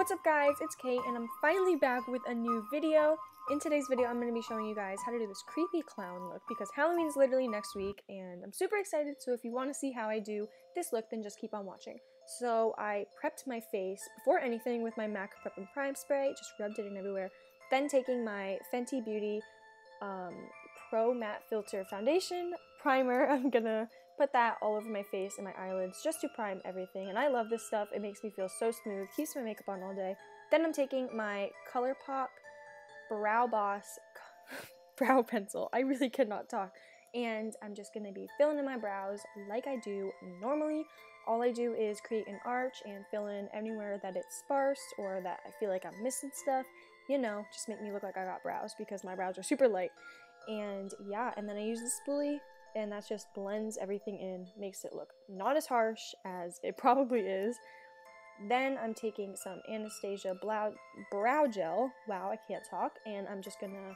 What's up guys, it's Kate and I'm finally back with a new video. In today's video I'm going to be showing you guys how to do this creepy clown look because Halloween's literally next week and I'm super excited, so if you want to see how I do this look then just keep on watching. So I prepped my face before anything with my MAC Prep and Prime spray, just rubbed it in everywhere. Then taking my Fenty Beauty Pro Matte Filter Foundation Primer, I'm gonna put that all over my face and my eyelids just to prime everything, and I love this stuff. It makes me feel so smooth, keeps my makeup on all day. Then I'm taking my ColourPop Brow Boss brow pencil, I really cannot talk, and I'm just gonna be filling in my brows like I do normally. All I do is create an arch and fill in anywhere that it's sparse or that I feel like I'm missing stuff, you know, just make me look like I got brows because my brows are super light. And yeah, and then I use the spoolie and that just blends everything in, makes it look not as harsh as it probably is. Then I'm taking some Anastasia brow gel, wow I can't talk, and I'm just gonna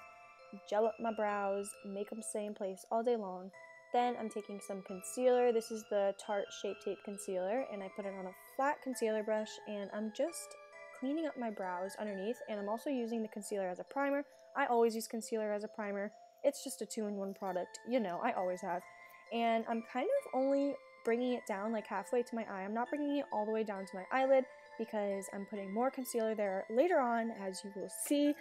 gel up my brows, make them stay in place all day long. Then I'm taking some concealer. This is the Tarte Shape Tape Concealer, and I put it on a flat concealer brush, and I'm just cleaning up my brows underneath, and I'm also using the concealer as a primer. I always use concealer as a primer. It's just a two-in-one product, you know, I always have. And I'm kind of only bringing it down like halfway to my eye. I'm not bringing it all the way down to my eyelid because I'm putting more concealer there later on, as you will see,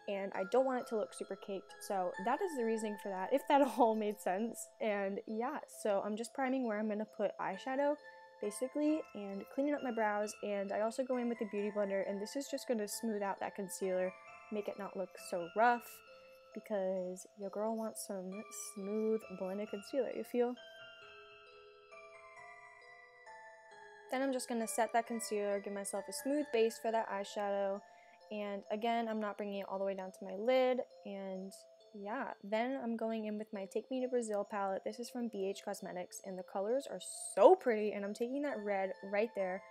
and I don't want it to look super caked. So that is the reasoning for that, if that all made sense. And yeah, so I'm just priming where I'm going to put eyeshadow, basically, and cleaning up my brows. And I also go in with the Beauty Blender, and this is just going to smooth out that concealer, make it not look so rough, because your girl wants some smooth blended concealer, you feel? Then I'm just going to set that concealer, give myself a smooth base for that eyeshadow, and again, I'm not bringing it all the way down to my lid, and yeah, then I'm going in with my Take Me to Brazil palette. This is from BH Cosmetics, and the colors are so pretty, and I'm taking that red right there,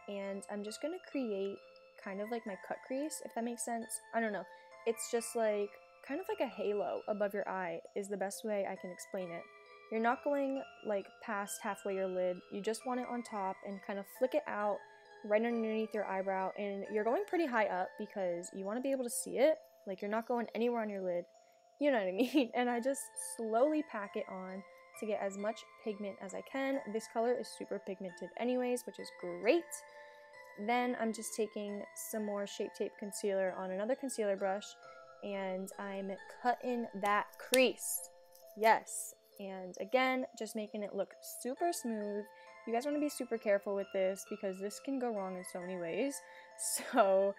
and I'm just going to create kind of like my cut crease, if that makes sense. I don't know, it's just like kind of like a halo above your eye is the best way I can explain it. You're not going like past halfway your lid, you just want it on top and kind of flick it out right underneath your eyebrow, and you're going pretty high up because you want to be able to see it, like you're not going anywhere on your lid, you know what I mean? And I just slowly pack it on to get as much pigment as I can. This color is super pigmented anyways, which is great. Then I'm just taking some more Shape Tape concealer on another concealer brush, and I'm cutting that crease. Yes, and again, just making it look super smooth. You guys want to be super careful with this because this can go wrong in so many ways. So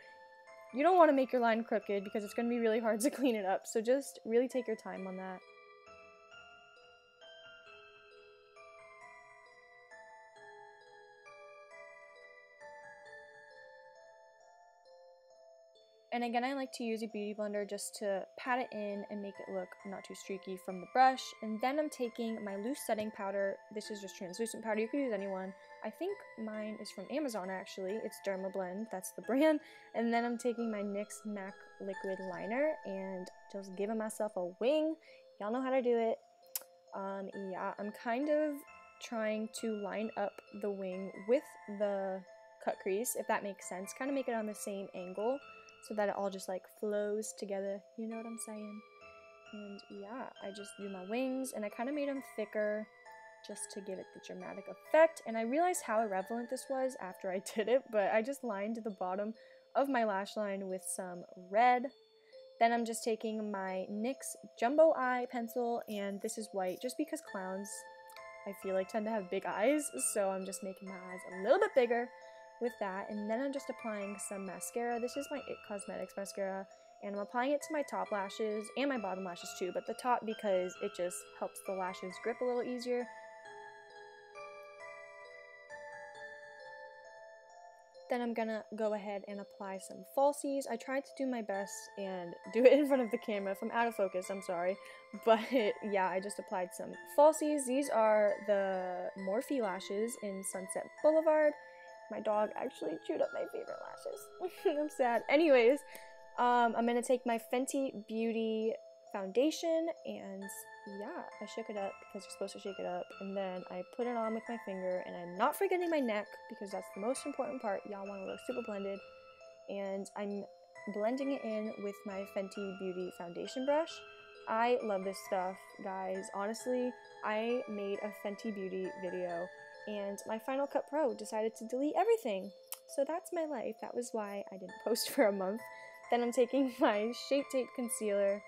you don't want to make your line crooked because it's going to be really hard to clean it up. So just really take your time on that. And again, I like to use a Beauty Blender just to pat it in and make it look not too streaky from the brush. And then I'm taking my loose setting powder. This is just translucent powder. You could use any one. I think mine is from Amazon, actually. It's Derma Blend. That's the brand. And then I'm taking my NYX MAC Liquid Liner and just giving myself a wing. Y'all know how to do it. Yeah, I'm kind of trying to line up the wing with the cut crease, if that makes sense. Kind of make it on the same angle, so that it all just like flows together, you know what I'm saying? And yeah, I just do my wings, and I kind of made them thicker just to give it the dramatic effect. And I realized how irrelevant this was after I did it, but I just lined the bottom of my lash line with some red. Then I'm just taking my NYX Jumbo Eye Pencil, and this is white just because clowns, I feel like, tend to have big eyes, so I'm just making my eyes a little bit bigger with that. And then I'm just applying some mascara. This is my It Cosmetics mascara, and I'm applying it to my top lashes and my bottom lashes too, but the top because it just helps the lashes grip a little easier. Then I'm gonna go ahead and apply some falsies. I tried to do my best and do it in front of the camera. If I'm out of focus, I'm sorry. But yeah, I just applied some falsies. These are the Morphe lashes in Sunset Boulevard. My dog actually chewed up my favorite lashes. I'm sad. Anyways, I'm going to take my Fenty Beauty foundation, and yeah, I shook it up because you're supposed to shake it up, and then I put it on with my finger, and I'm not forgetting my neck because that's the most important part. Y'all want to look super blended. and I'm blending it in with my Fenty Beauty foundation brush. I love this stuff, guys. Honestly, I made a Fenty Beauty video, and my Final Cut Pro decided to delete everything. So that's my life. That was why I didn't post for a month. Then I'm taking my Shape Tape concealer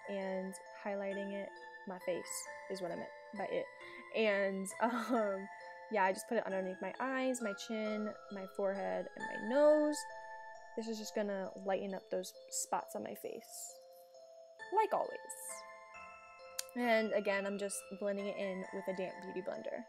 and highlighting it. My face is what I meant by it. And yeah, I just put it underneath my eyes, my chin, my forehead, and my nose. This is just gonna lighten up those spots on my face, like always. And again, I'm just blending it in with a damp beauty blender.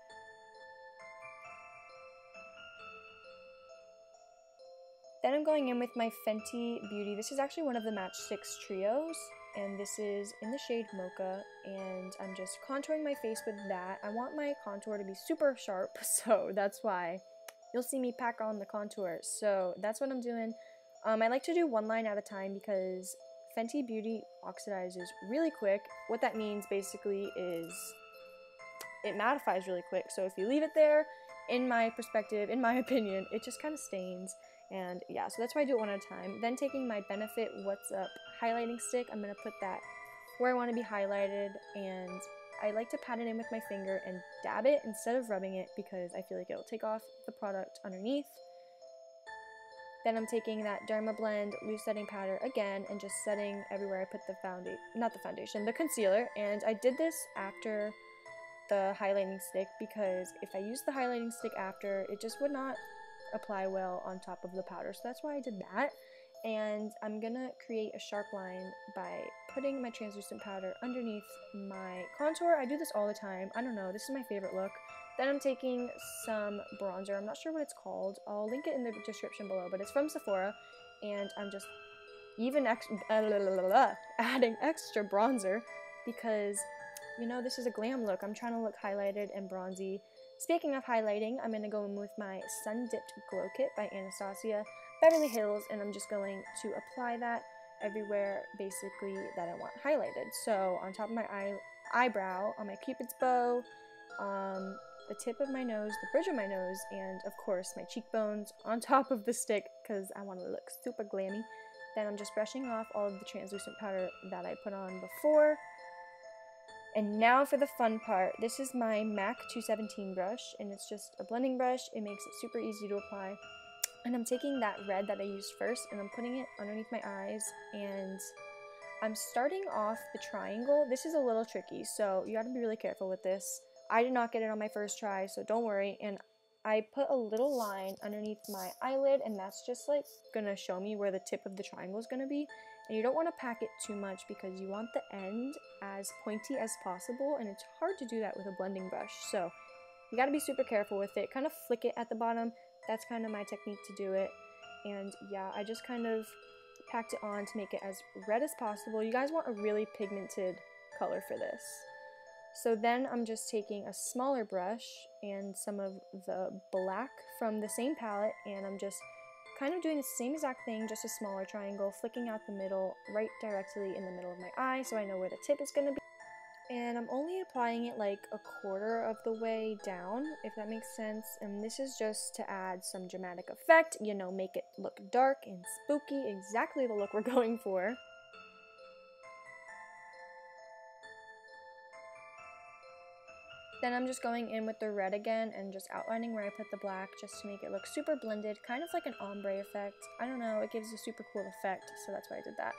Then I'm going in with my Fenty Beauty. This is actually one of the Match 6 trios, and this is in the shade Mocha, and I'm just contouring my face with that. I want my contour to be super sharp, so that's why you'll see me pack on the contour. So that's what I'm doing. I like to do one line at a time because Fenty Beauty oxidizes really quick. What that means basically is it mattifies really quick. So if you leave it there, in my perspective, in my opinion, it just kind of stains. And yeah, so that's why I do it one at a time. Then taking my Benefit What's Up highlighting stick, I'm going to put that where I want to be highlighted, and I like to pat it in with my finger and dab it instead of rubbing it because I feel like it'll take off the product underneath. Then I'm taking that Derma Blend loose setting powder again and just setting everywhere I put the concealer. And I did this after the highlighting stick because if I used the highlighting stick after, it just would not apply well on top of the powder. So that's why I did that. And I'm gonna create a sharp line by putting my translucent powder underneath my contour. I do this all the time. I don't know, this is my favorite look. Then I'm taking some bronzer. I'm not sure what it's called. I'll link it in the description below, but it's from Sephora. And I'm just adding extra bronzer because, you know, this is a glam look. I'm trying to look highlighted and bronzy. Speaking of highlighting, I'm going to go in with my Sun Dipped Glow Kit by Anastasia Beverly Hills, and I'm just going to apply that everywhere, basically, that I want highlighted. So on top of my eyebrow, on my cupid's bow, the tip of my nose, the bridge of my nose, and of course my cheekbones on top of the stick because I want to look super glammy. Then I'm just brushing off all of the translucent powder that I put on before. And now for the fun part. This is my MAC 217 brush, and it's just a blending brush. It makes it super easy to apply. And I'm taking that red that I used first, and I'm putting it underneath my eyes, and I'm starting off the triangle. This is a little tricky, so you gotta be really careful with this. I did not get it on my first try, so don't worry. And I put a little line underneath my eyelid, and that's just like gonna show me where the tip of the triangle is gonna be. And you don't want to pack it too much because you want the end as pointy as possible, and it's hard to do that with a blending brush. So you gotta be super careful with it. Kind of flick it at the bottom. That's kind of my technique to do it. And yeah, I just kind of packed it on to make it as red as possible. You guys want a really pigmented color for this. So then I'm just taking a smaller brush and some of the black from the same palette, and I'm just kind of doing the same exact thing, just a smaller triangle, flicking out the middle, right directly in the middle of my eye so I know where the tip is going to be. And I'm only applying it like a quarter of the way down, if that makes sense. And this is just to add some dramatic effect, you know, make it look dark and spooky, exactly the look we're going for. Then I'm just going in with the red again and just outlining where I put the black just to make it look super blended, kind of like an ombre effect. I don't know, it gives a super cool effect, so that's why I did that.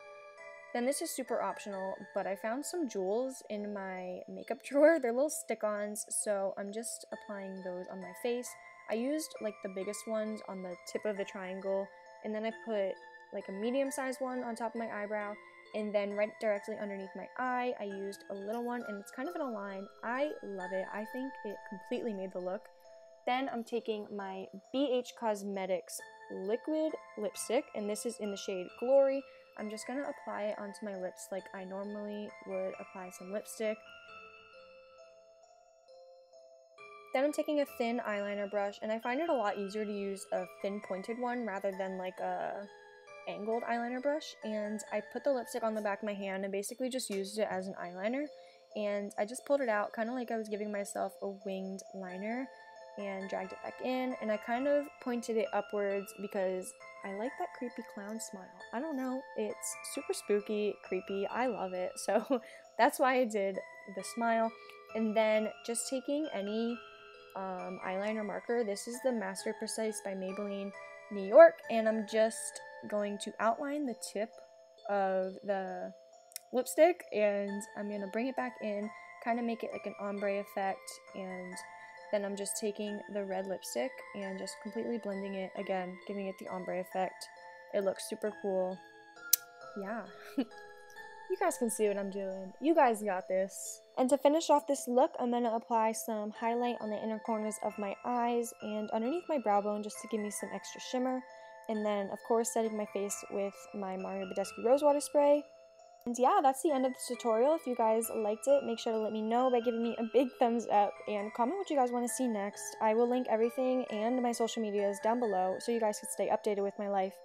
Then this is super optional, but I found some jewels in my makeup drawer. They're little stick-ons, so I'm just applying those on my face. I used like the biggest ones on the tip of the triangle, and then I put like a medium-sized one on top of my eyebrow. And then right directly underneath my eye, I used a little one, and it's kind of in a line. I love it. I think it completely made the look. Then I'm taking my BH Cosmetics liquid lipstick, and this is in the shade Glory. I'm just going to apply it onto my lips like I normally would apply some lipstick. Then I'm taking a thin eyeliner brush, and I find it a lot easier to use a thin pointed one rather than like a angled eyeliner brush. And I put the lipstick on the back of my hand and basically just used it as an eyeliner, and I just pulled it out kind of like I was giving myself a winged liner. and dragged it back in, and I kind of pointed it upwards because I like that creepy clown smile. I don't know, it's super spooky, creepy, I love it, so that's why I did the smile. And then just taking any eyeliner marker, this is the Master Precise by Maybelline New York, and I'm just going to outline the tip of the lipstick, and I'm going to bring it back in, kind of make it like an ombre effect, and then I'm just taking the red lipstick and just completely blending it, again, giving it the ombre effect. It looks super cool. Yeah. You guys can see what I'm doing. You guys got this. And to finish off this look, I'm going to apply some highlight on the inner corners of my eyes and underneath my brow bone just to give me some extra shimmer. And then, of course, setting my face with my Mario Badescu Rosewater Spray. And yeah, that's the end of this tutorial. If you guys liked it, make sure to let me know by giving me a big thumbs up and comment what you guys want to see next. I will link everything and my social medias down below so you guys can stay updated with my life.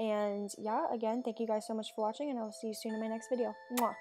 And yeah, again, thank you guys so much for watching, and I will see you soon in my next video. Mwah!